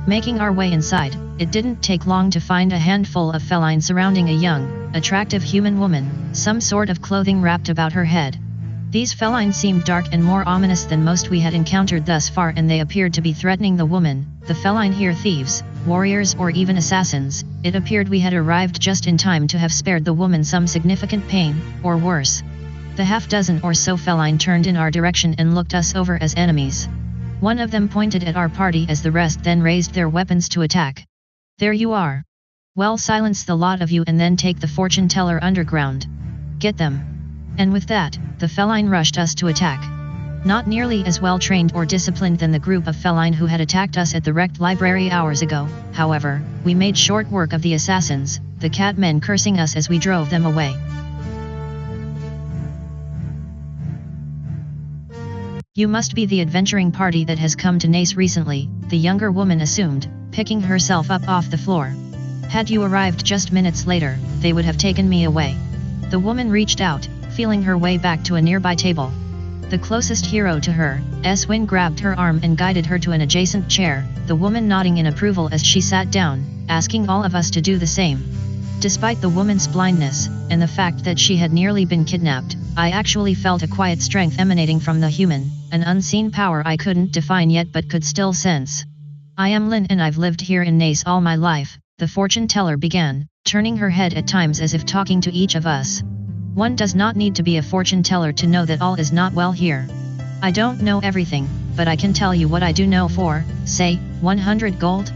Making our way inside, it didn't take long to find a handful of feline surrounding a young, attractive human woman, some sort of clothing wrapped about her head. These feline seemed dark and more ominous than most we had encountered thus far, and they appeared to be threatening the woman. The feline here thieves, warriors or even assassins. It appeared we had arrived just in time to have spared the woman some significant pain, or worse. The half-dozen or so feline turned in our direction and looked us over as enemies. One of them pointed at our party as the rest then raised their weapons to attack. "There you are. Well, silence the lot of you and then take the fortune teller underground. Get them." And with that, the feline rushed us to attack. Not nearly as well trained or disciplined than the group of feline who had attacked us at the wrecked library hours ago. However, we made short work of the assassins, the cat men cursing us as we drove them away. "You must be the adventuring party that has come to Nace recently," the younger woman assumed, picking herself up off the floor. "Had you arrived just minutes later, they would have taken me away." The woman reached out, feeling her way back to a nearby table. The closest hero to her, Huelsman, grabbed her arm and guided her to an adjacent chair, the woman nodding in approval as she sat down, asking all of us to do the same. Despite the woman's blindness, and the fact that she had nearly been kidnapped, I actually felt a quiet strength emanating from the human, an unseen power I couldn't define yet but could still sense. "I am Lynn and I've lived here in Nace all my life," the fortune teller began, turning her head at times as if talking to each of us. "One does not need to be a fortune teller to know that all is not well here. I don't know everything, but I can tell you what I do know for, say, 100 gold?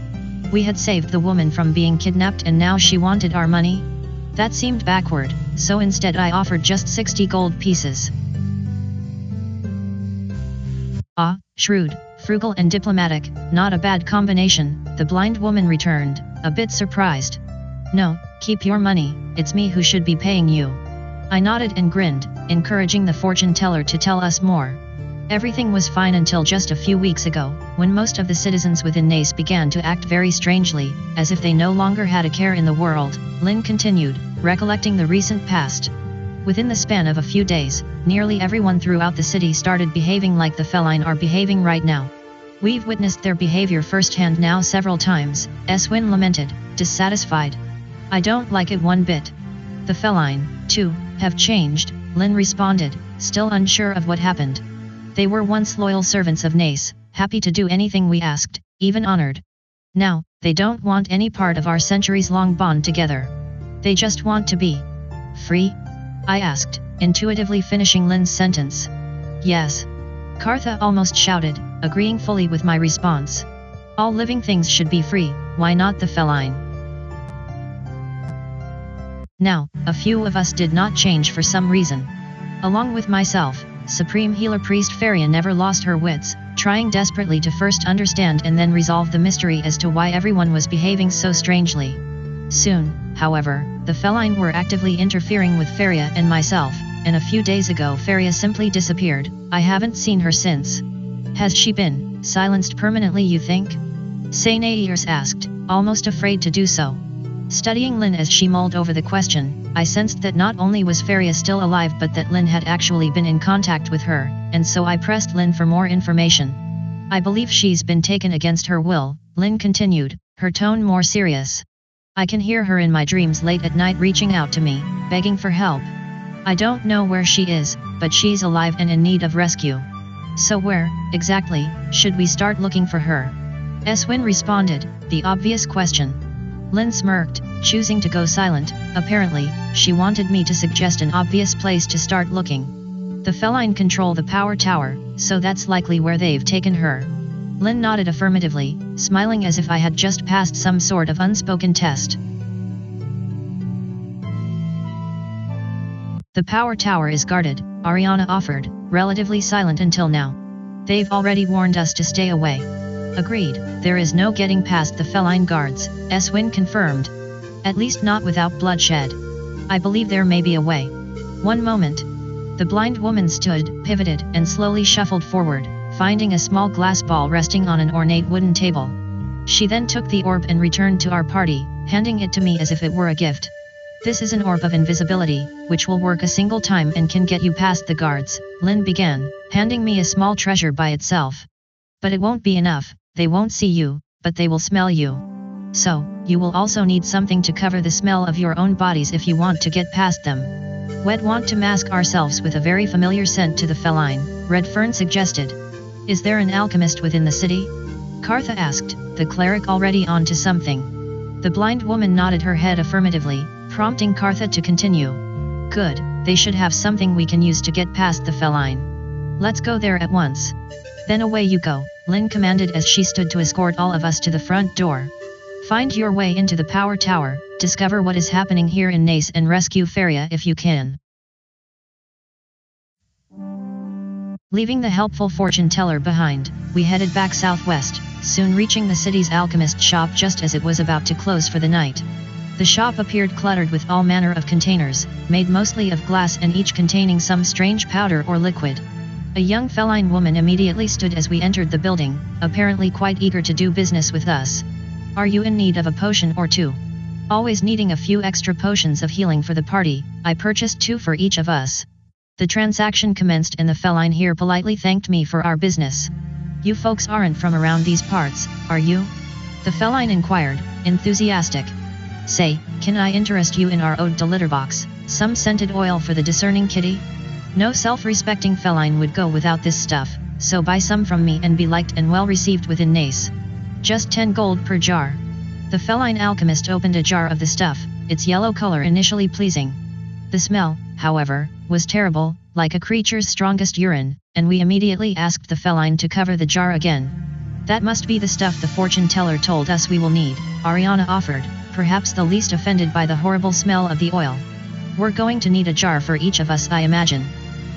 We had saved the woman from being kidnapped and now she wanted our money? That seemed backward, so instead I offered just 60 gold pieces." "Ah, shrewd, frugal and diplomatic, not a bad combination," the blind woman returned, a bit surprised. "No, keep your money, it's me who should be paying you." I nodded and grinned, encouraging the fortune teller to tell us more. "Everything was fine until just a few weeks ago, when most of the citizens within Nace began to act very strangely, as if they no longer had a care in the world," Lynn continued, recollecting the recent past. "Within the span of a few days, nearly everyone throughout the city started behaving like the feline are behaving right now. We've witnessed their behavior firsthand now several times," Huelsman lamented, dissatisfied. "I don't like it one bit. The feline, too, have changed," Lynn responded, still unsure of what happened. "They were once loyal servants of Nace, happy to do anything we asked, even honored. Now, they don't want any part of our centuries-long bond together. They just want to be free?" I asked, intuitively finishing Lynn's sentence. "Yes," Kartha almost shouted, agreeing fully with my response. "All living things should be free, why not the feline?" Now, a few of us did not change for some reason. Along with myself, Supreme Healer Priest Feria never lost her wits, trying desperately to first understand and then resolve the mystery as to why everyone was behaving so strangely. Soon, however, the feline were actively interfering with Feria and myself, and a few days ago Feria simply disappeared. I haven't seen her since. "Has she been silenced permanently, you think?" Sainairs asked, almost afraid to do so. Studying Lynn as she mulled over the question, I sensed that not only was Feria still alive but that Lynn had actually been in contact with her, and so I pressed Lynn for more information. "I believe she's been taken against her will," Lynn continued, her tone more serious. "I can hear her in my dreams late at night reaching out to me, begging for help. I don't know where she is, but she's alive and in need of rescue. So where, exactly, should we start looking for her?" Huelsman responded, the obvious question. Lynn smirked, choosing to go silent. Apparently, she wanted me to suggest an obvious place to start looking. "The feline control the power tower, so that's likely where they've taken her." Lynn nodded affirmatively, smiling as if I had just passed some sort of unspoken test. "The power tower is guarded," Ariana offered, relatively silent until now. "They've already warned us to stay away." "Agreed, there is no getting past the feline guards," Huelsman confirmed. "At least not without bloodshed. I believe there may be a way." "One moment." The blind woman stood, pivoted, and slowly shuffled forward, finding a small glass ball resting on an ornate wooden table. She then took the orb and returned to our party, handing it to me as if it were a gift. "This is an orb of invisibility, which will work a single time and can get you past the guards," Lynn began, handing me a small treasure by itself. "But it won't be enough. They won't see you, but they will smell you. So, you will also need something to cover the smell of your own bodies if you want to get past them. We'd want to mask ourselves with a very familiar scent to the feline, Red Fern suggested. Is there an alchemist within the city? Kartha asked, the cleric already on to something. The blind woman nodded her head affirmatively, prompting Kartha to continue. Good, they should have something we can use to get past the feline. Let's go there at once. Then away you go, Lynn commanded as she stood to escort all of us to the front door. Find your way into the power tower, discover what is happening here in Nace and rescue Feria if you can. Leaving the helpful fortune teller behind, we headed back southwest, soon reaching the city's alchemist shop just as it was about to close for the night. The shop appeared cluttered with all manner of containers, made mostly of glass and each containing some strange powder or liquid. A young feline woman immediately stood as we entered the building, apparently quite eager to do business with us. Are you in need of a potion or two? Always needing a few extra potions of healing for the party, I purchased 2 for each of us. The transaction commenced and the feline here politely thanked me for our business. You folks aren't from around these parts, are you? The feline inquired, enthusiastic. Say, can I interest you in our Ode to Litterbox, some scented oil for the discerning kitty? No self-respecting feline would go without this stuff, so buy some from me and be liked and well received within Nace. Just 10 gold per jar. The feline alchemist opened a jar of the stuff, its yellow color initially pleasing. The smell, however, was terrible, like a creature's strongest urine, and we immediately asked the feline to cover the jar again. That must be the stuff the fortune teller told us we will need, Ariana offered, perhaps the least offended by the horrible smell of the oil. We're going to need a jar for each of us, I imagine.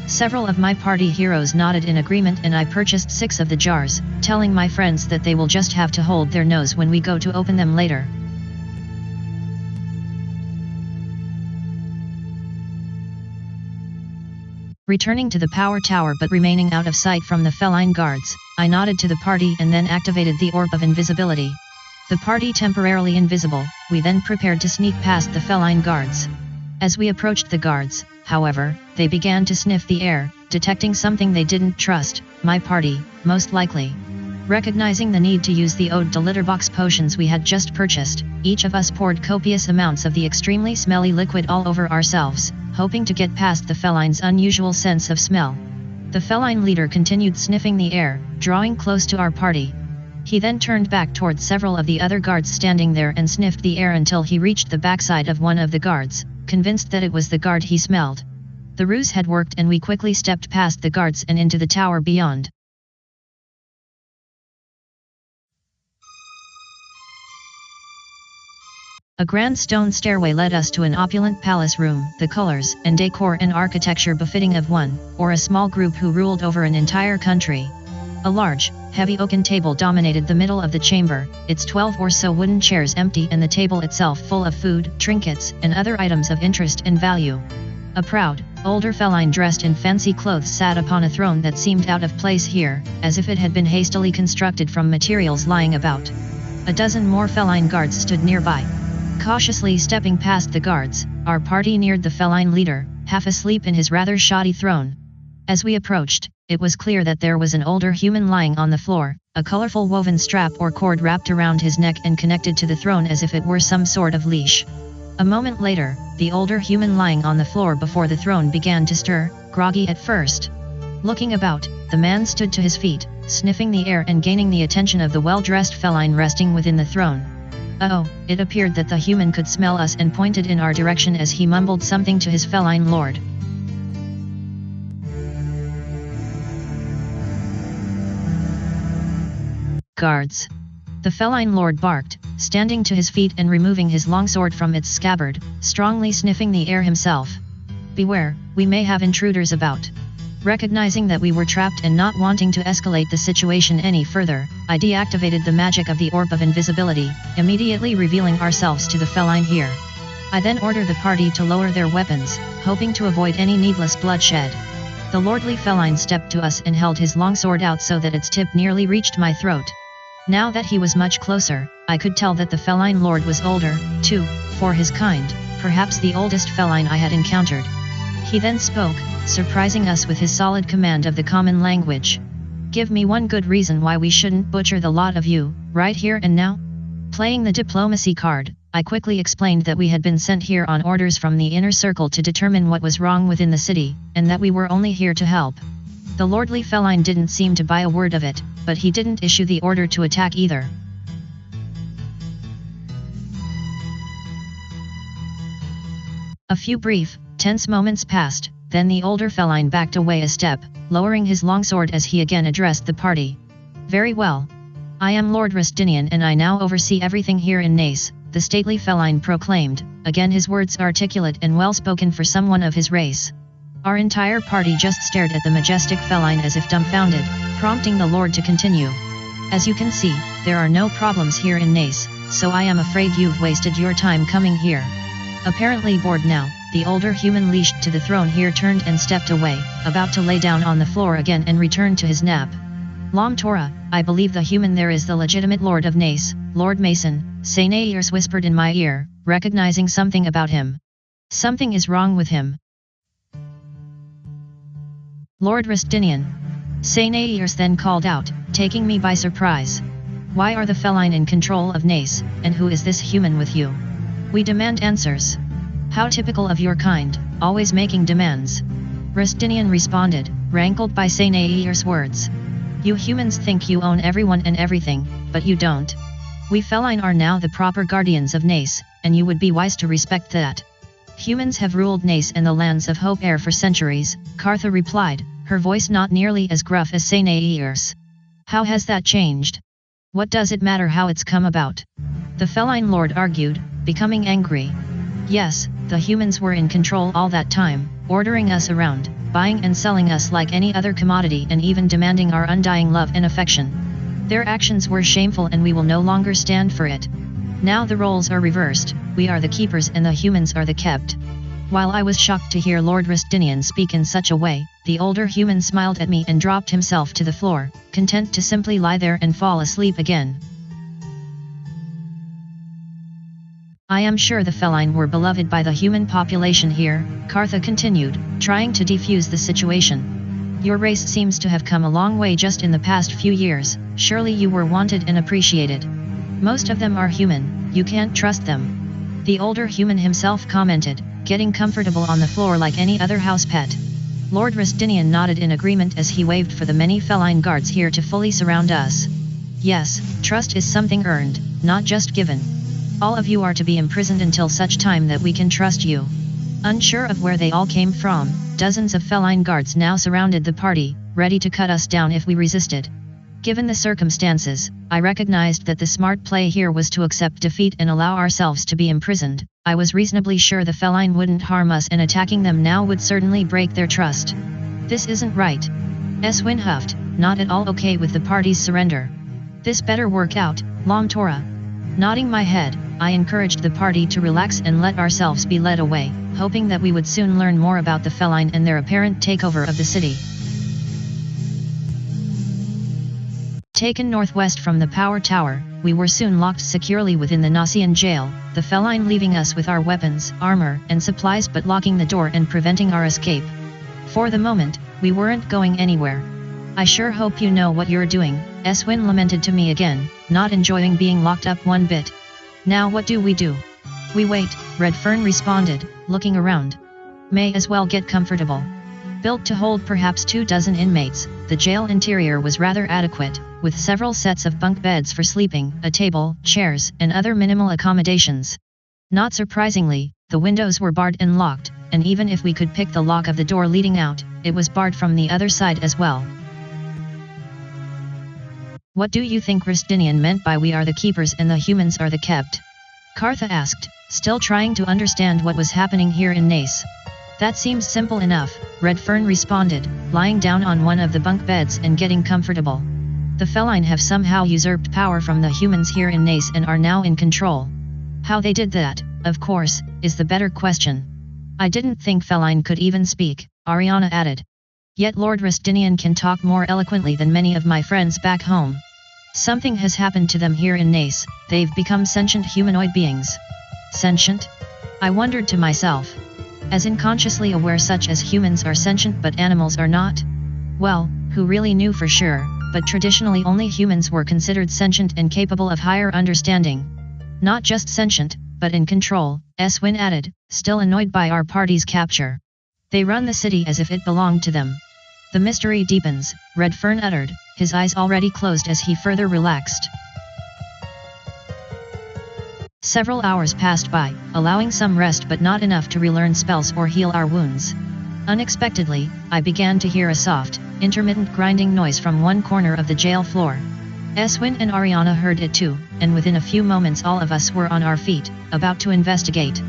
Several of my party heroes nodded in agreement and I purchased 6 of the jars, telling my friends that they will just have to hold their nose when we go to open them later. Returning to the power tower but remaining out of sight from the feline guards, I nodded to the party and then activated the orb of invisibility. The party temporarily invisible, we then prepared to sneak past the feline guards. As we approached the guards, however, they began to sniff the air, detecting something they didn't trust, my party, most likely. Recognizing the need to use the Ode to Litterbox potions we had just purchased, each of us poured copious amounts of the extremely smelly liquid all over ourselves, hoping to get past the feline's unusual sense of smell. The feline leader continued sniffing the air, drawing close to our party. He then turned back toward several of the other guards standing there and sniffed the air until he reached the backside of one of the guards, convinced that it was the guard he smelled. The ruse had worked and we quickly stepped past the guards and into the tower beyond. A grand stone stairway led us to an opulent palace room, the colors and decor and architecture befitting of one, or a small group who ruled over an entire country. A large, heavy oaken table dominated the middle of the chamber, its 12 or so wooden chairs empty and the table itself full of food, trinkets, and other items of interest and value. A proud, older feline dressed in fancy clothes sat upon a throne that seemed out of place here, as if it had been hastily constructed from materials lying about. A dozen more feline guards stood nearby. Cautiously stepping past the guards, our party neared the feline leader, half asleep in his rather shoddy throne. As we approached, it was clear that there was an older human lying on the floor, a colorful woven strap or cord wrapped around his neck and connected to the throne as if it were some sort of leash. A moment later, the older human lying on the floor before the throne began to stir, groggy at first. Looking about, the man stood to his feet, sniffing the air and gaining the attention of the well-dressed feline resting within the throne. Oh, it appeared that the human could smell us and pointed in our direction as he mumbled something to his feline lord. Guards. The feline lord barked, standing to his feet and removing his longsword from its scabbard, strongly sniffing the air himself. Beware, we may have intruders about. Recognizing that we were trapped and not wanting to escalate the situation any further, I deactivated the magic of the orb of invisibility, immediately revealing ourselves to the feline here. I then ordered the party to lower their weapons, hoping to avoid any needless bloodshed. The lordly feline stepped to us and held his longsword out so that its tip nearly reached my throat. Now that he was much closer, I could tell that the feline lord was older, too, for his kind, perhaps the oldest feline I had encountered. He then spoke, surprising us with his solid command of the common language. give me one good reason why we shouldn't butcher the lot of you, right here and now? Playing the diplomacy card, I quickly explained that we had been sent here on orders from the inner circle to determine what was wrong within the city, and that we were only here to help. The lordly feline didn't seem to buy a word of it, but he didn't issue the order to attack either. A few brief, tense moments passed, then the older feline backed away a step, lowering his longsword as he again addressed the party. Very well. I am Lord Rustinian and I now oversee everything here in Nace, the stately feline proclaimed, again his words articulate and well-spoken for someone of his race. Our entire party just stared at the majestic feline as if dumbfounded, prompting the Lord to continue. As you can see, there are no problems here in Nace, so I am afraid you've wasted your time coming here. Apparently bored now, the older human leashed to the throne here turned and stepped away, about to lay down on the floor again and return to his nap. Lam Tora, I believe the human there is the legitimate Lord of Nace, Lord Mason, Sainairs whispered in my ear, recognizing something about him. Something is wrong with him. Lord Rustinian. Sainairs then called out, taking me by surprise. Why are the feline in control of Nace, and who is this human with you? We demand answers. How typical of your kind, always making demands. Rustinian responded, rankled by Sainairs' words. You humans think you own everyone and everything, but you don't. We feline are now the proper guardians of Nace, and you would be wise to respect that. Humans have ruled Nace and the lands of Hope Air for centuries, Kartha replied, her voice not nearly as gruff as Sainairs. How has that changed? What does it matter how it's come about? The feline lord argued, becoming angry. Yes, the humans were in control all that time, ordering us around, buying and selling us like any other commodity and even demanding our undying love and affection. Their actions were shameful and we will no longer stand for it. Now the roles are reversed, we are the keepers and the humans are the kept. While I was shocked to hear Lord Rustinian speak in such a way, the older human smiled at me and dropped himself to the floor, content to simply lie there and fall asleep again. I am sure the feline were beloved by the human population here, Kartha continued, trying to defuse the situation. Your race seems to have come a long way just in the past few years, surely you were wanted and appreciated. Most of them are human, you can't trust them. The older human himself commented, getting comfortable on the floor like any other house pet. Lord Rustinian nodded in agreement as he waved for the many feline guards here to fully surround us. Yes, trust is something earned, not just given. All of you are to be imprisoned until such time that we can trust you. Unsure of where they all came from, dozens of feline guards now surrounded the party, ready to cut us down if we resisted. Given the circumstances, I recognized that the smart play here was to accept defeat and allow ourselves to be imprisoned. I was reasonably sure the feline wouldn't harm us and attacking them now would certainly break their trust. This isn't right. Eswin huffed, not at all okay with the party's surrender. This better work out, Lam Tora. Nodding my head, I encouraged the party to relax and let ourselves be led away, hoping that we would soon learn more about the feline and their apparent takeover of the city. Taken northwest from the power tower, we were soon locked securely within the Nacian jail, the feline leaving us with our weapons, armor, and supplies but locking the door and preventing our escape. For the moment, we weren't going anywhere. I sure hope you know what you're doing, Eswin lamented to me again, not enjoying being locked up one bit. Now what do? We wait, Redfern responded, looking around. May as well get comfortable. Built to hold perhaps 24 inmates, the jail interior was rather adequate, with several sets of bunk beds for sleeping, a table, chairs, and other minimal accommodations. Not surprisingly, the windows were barred and locked, and even if we could pick the lock of the door leading out, it was barred from the other side as well. What do you think Rustinian meant by we are the keepers and the humans are the kept? Kartha asked, still trying to understand what was happening here in Nace. That seems simple enough, Redfern responded, lying down on one of the bunk beds and getting comfortable. The feline have somehow usurped power from the humans here in Nace and are now in control. How they did that, of course, is the better question. I didn't think feline could even speak, Ariana added. Yet Lord Rustinian can talk more eloquently than many of my friends back home. Something has happened to them here in Nace, they've become sentient humanoid beings. Sentient? I wondered to myself. As in consciously aware such as humans are sentient but animals are not? Well, who really knew for sure? but traditionally only humans were considered sentient and capable of higher understanding. Not just sentient, but in control, Huelsman added, still annoyed by our party's capture. They run the city as if it belonged to them. The mystery deepens, Redfern uttered, his eyes already closed as he further relaxed. Several hours passed by, allowing some rest but not enough to relearn spells or heal our wounds. Unexpectedly, I began to hear a soft, intermittent grinding noise from one corner of the jail floor. Huelsman and Ariana heard it too, and within a few moments all of us were on our feet, about to investigate.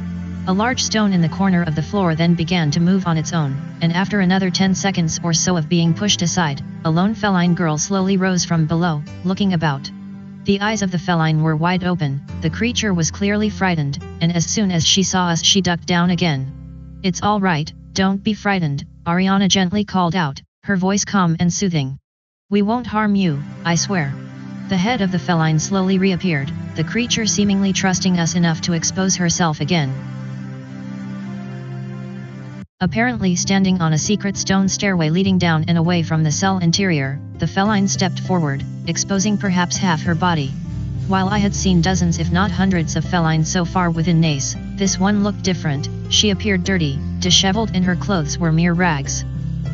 A large stone in the corner of the floor then began to move on its own, and after another 10 seconds or so of being pushed aside, a lone feline girl slowly rose from below, looking about. The eyes of the feline were wide open, the creature was clearly frightened, and as soon as she saw us she ducked down again. It's all right, don't be frightened, Ariana gently called out, her voice calm and soothing. We won't harm you, I swear. The head of the feline slowly reappeared, the creature seemingly trusting us enough to expose herself again. Apparently standing on a secret stone stairway leading down and away from the cell interior, the feline stepped forward, exposing perhaps half her body. While I had seen dozens if not hundreds of felines so far within Nace, this one looked different. She appeared dirty, disheveled, and her clothes were mere rags.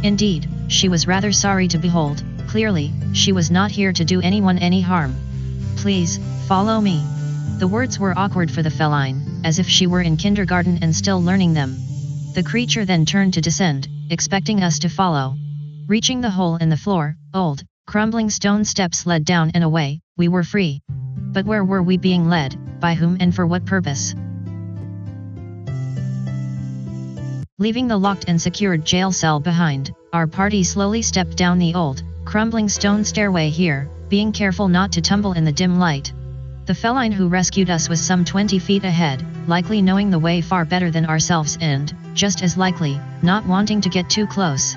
Indeed, she was rather sorry to behold. Clearly, she was not here to do anyone any harm. Please, follow me. The words were awkward for the feline, as if she were in kindergarten and still learning them. The creature then turned to descend, expecting us to follow. Reaching the hole in the floor, old, crumbling stone steps led down and away. We were free. But where were we being led, by whom and for what purpose? Leaving the locked and secured jail cell behind, our party slowly stepped down the old, crumbling stone stairway here, being careful not to tumble in the dim light. The feline who rescued us was some 20 feet ahead, likely knowing the way far better than ourselves and, just as likely, not wanting to get too close.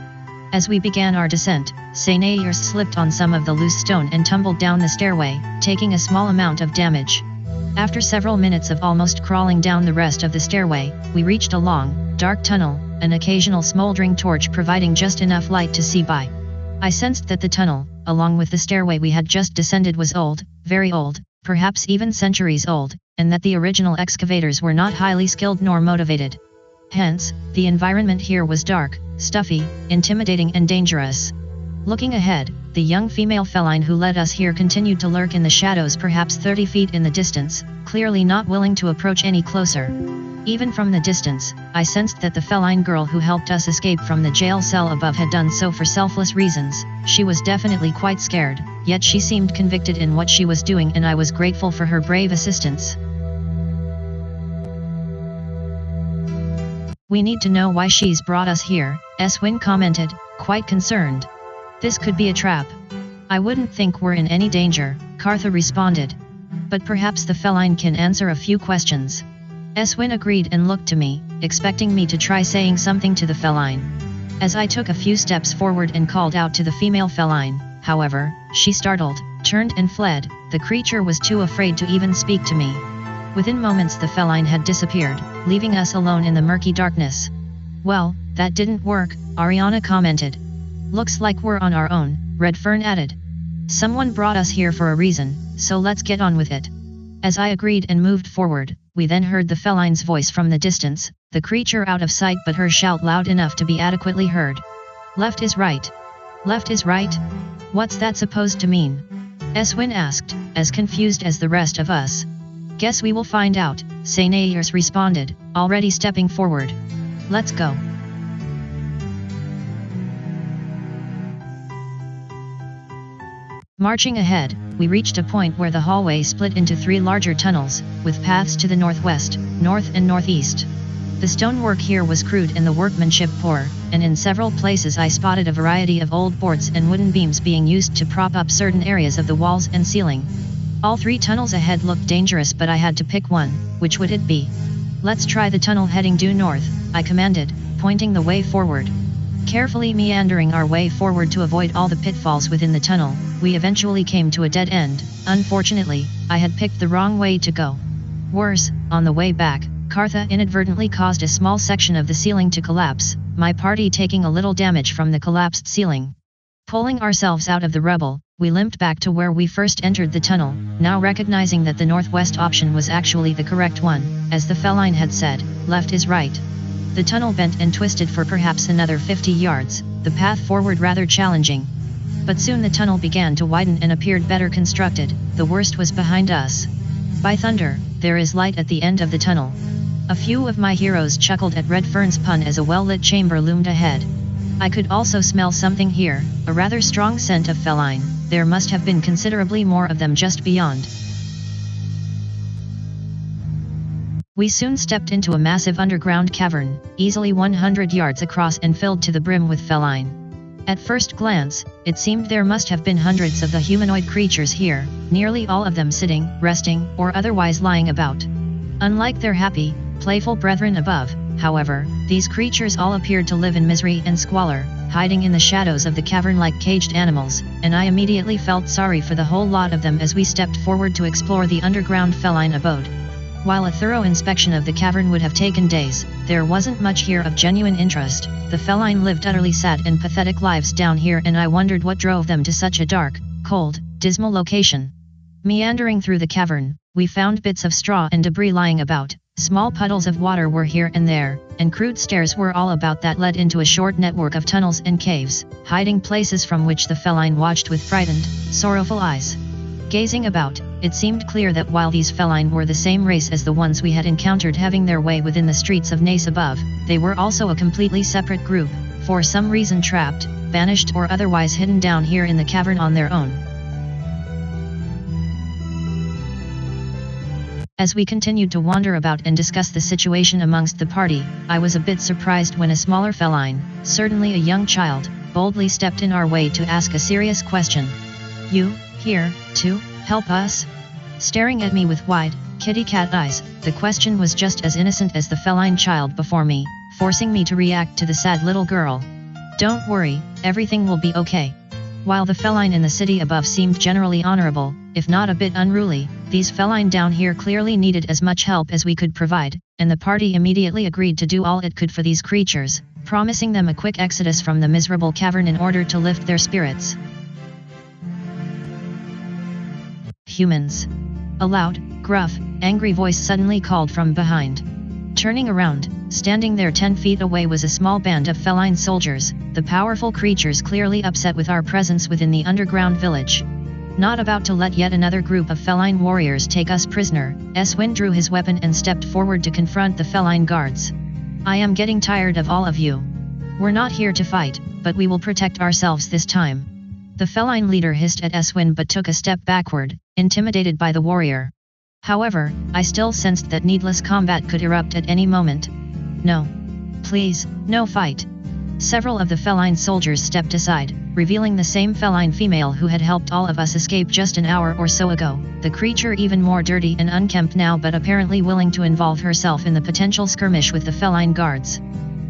As we began our descent, Nace slipped on some of the loose stone and tumbled down the stairway, taking a small amount of damage. After several minutes of almost crawling down the rest of the stairway, we reached a long, dark tunnel, an occasional smoldering torch providing just enough light to see by. I sensed that the tunnel, along with the stairway we had just descended, was old, very old, perhaps even centuries old, and that the original excavators were not highly skilled nor motivated. Hence, the environment here was dark, stuffy, intimidating and dangerous. Looking ahead, the young female feline who led us here continued to lurk in the shadows perhaps 30 feet in the distance, clearly not willing to approach any closer. Even from the distance, I sensed that the feline girl who helped us escape from the jail cell above had done so for selfless reasons. She was definitely quite scared, yet she seemed convicted in what she was doing, and I was grateful for her brave assistance. We need to know why she's brought us here, Huelsman commented, quite concerned. This could be a trap. I wouldn't think we're in any danger, Cartha responded. But perhaps the feline can answer a few questions. Huelsman agreed and looked to me, expecting me to try saying something to the feline. As I took a few steps forward and called out to the female feline, however, she startled, turned and fled. The creature was too afraid to even speak to me. Within moments the feline had disappeared, leaving us alone in the murky darkness. Well, that didn't work, Ariana commented. Looks like we're on our own, Redfern added. Someone brought us here for a reason, so let's get on with it. As I agreed and moved forward, we then heard the feline's voice from the distance, the creature out of sight but her shout loud enough to be adequately heard. Left is right. Left is right? What's that supposed to mean? Huelsman asked, as confused as the rest of us. Guess we will find out, Nace responded, already stepping forward. Let's go. Marching ahead, we reached a point where the hallway split into 3 larger tunnels, with paths to the northwest, north and northeast. The stonework here was crude and the workmanship poor, and in several places I spotted a variety of old boards and wooden beams being used to prop up certain areas of the walls and ceiling. All 3 tunnels ahead looked dangerous, but I had to pick one. Which would it be? Let's try the tunnel heading due north, I commanded, pointing the way forward. Carefully meandering our way forward to avoid all the pitfalls within the tunnel, we eventually came to a dead end. Unfortunately, I had picked the wrong way to go. Worse, on the way back, Cartha inadvertently caused a small section of the ceiling to collapse, my party taking a little damage from the collapsed ceiling. Pulling ourselves out of the rubble, We limped back to where we first entered the tunnel, now recognizing that the northwest option was actually the correct one. As the feline had said, left is right. The tunnel bent and twisted for perhaps another 50 yards, the path forward rather challenging. But soon the tunnel began to widen and appeared better constructed. The worst was behind us. By thunder, there is light at the end of the tunnel. A few of my heroes chuckled at Redfern's pun as a well-lit chamber loomed ahead. I could also smell something here, a rather strong scent of feline. There must have been considerably more of them just beyond. We soon stepped into a massive underground cavern, easily 100 yards across and filled to the brim with feline. At first glance, it seemed there must have been hundreds of the humanoid creatures here, nearly all of them sitting, resting, or otherwise lying about. Unlike their happy, playful brethren above, however, these creatures all appeared to live in misery and squalor, hiding in the shadows of the cavern like caged animals, and I immediately felt sorry for the whole lot of them as we stepped forward to explore the underground feline abode. While a thorough inspection of the cavern would have taken days, there wasn't much here of genuine interest. The feline lived utterly sad and pathetic lives down here, and I wondered what drove them to such a dark, cold, dismal location. Meandering through the cavern, we found bits of straw and debris lying about, small puddles of water were here and there, and crude stairs were all about that led into a short network of tunnels and caves, hiding places from which the feline watched with frightened, sorrowful eyes. Gazing about, it seemed clear that while these feline were the same race as the ones we had encountered having their way within the streets of Nace above, they were also a completely separate group, for some reason trapped, banished or otherwise hidden down here in the cavern on their own. As we continued to wander about and discuss the situation amongst the party, I was a bit surprised when a smaller feline, certainly a young child, boldly stepped in our way to ask a serious question. "You, here, to help us?" Staring at me with wide, kitty cat eyes, the question was just as innocent as the feline child before me, forcing me to react to the sad little girl. "Don't worry, everything will be okay." While the feline in the city above seemed generally honorable, if not a bit unruly, these feline down here clearly needed as much help as we could provide, and the party immediately agreed to do all it could for these creatures, promising them a quick exodus from the miserable cavern in order to lift their spirits. "Humans!" A loud, gruff, angry voice suddenly called from behind. Turning around, standing there 10 feet away was a small band of feline soldiers, the powerful creatures clearly upset with our presence within the underground village. Not about to let yet another group of feline warriors take us prisoner, Eswin drew his weapon and stepped forward to confront the feline guards. "I am getting tired of all of you. We're not here to fight, but we will protect ourselves this time." The feline leader hissed at Eswin but took a step backward, intimidated by the warrior. However, I still sensed that needless combat could erupt at any moment. "No. Please, no fight." Several of the feline soldiers stepped aside, revealing the same feline female who had helped all of us escape just an hour or so ago, the creature even more dirty and unkempt now but apparently willing to involve herself in the potential skirmish with the feline guards.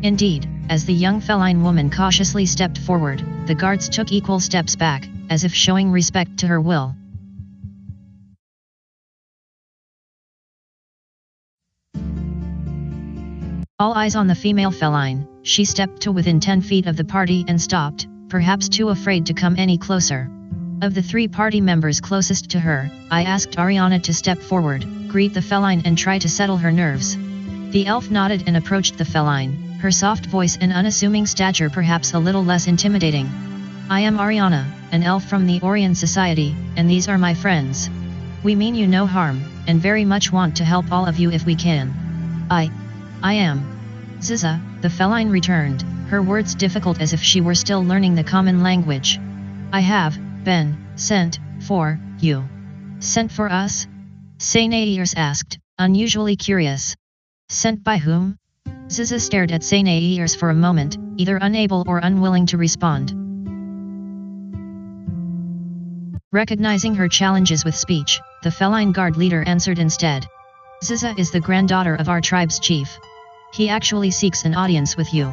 Indeed, as the young feline woman cautiously stepped forward, the guards took equal steps back, as if showing respect to her will. All eyes on the female feline, she stepped to within 10 feet of the party and stopped, perhaps too afraid to come any closer. Of the 3 party members closest to her, I asked Ariana to step forward, greet the feline and try to settle her nerves. The elf nodded and approached the feline, her soft voice and unassuming stature perhaps a little less intimidating. "I am Ariana, an elf from the Orion Society, and these are my friends. We mean you no harm, and very much want to help all of you if we can." I am Ziza, the feline returned, her words difficult as if she were still learning the common language. "I have been sent for you." "Sent for us?" Sainairs asked, unusually curious. "Sent by whom?" Ziza stared at Sainairs for a moment, either unable or unwilling to respond. Recognizing her challenges with speech, the feline guard leader answered instead. "Ziza is the granddaughter of our tribe's chief. He actually seeks an audience with you."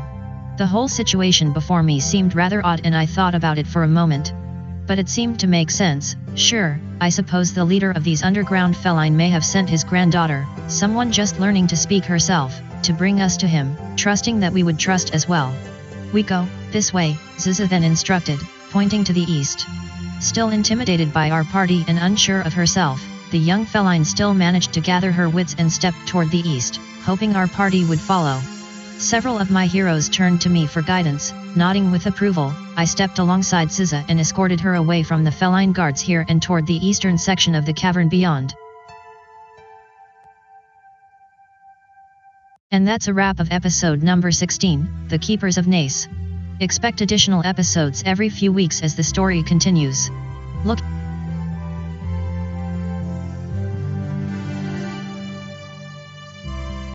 The whole situation before me seemed rather odd and I thought about it for a moment. But it seemed to make sense. Sure, I suppose the leader of these underground feline may have sent his granddaughter, someone just learning to speak herself, to bring us to him, trusting that we would trust as well. "We go this way," Ziza then instructed, pointing to the east. Still intimidated by our party and unsure of herself, the young feline still managed to gather her wits and stepped toward the east, hoping our party would follow. Several of my heroes turned to me for guidance. Nodding with approval, I stepped alongside SZA and escorted her away from the feline guards here and toward the eastern section of the cavern beyond. And that's a wrap of episode number 16, The Keepers of Nace. Expect additional episodes every few weeks as the story continues. Look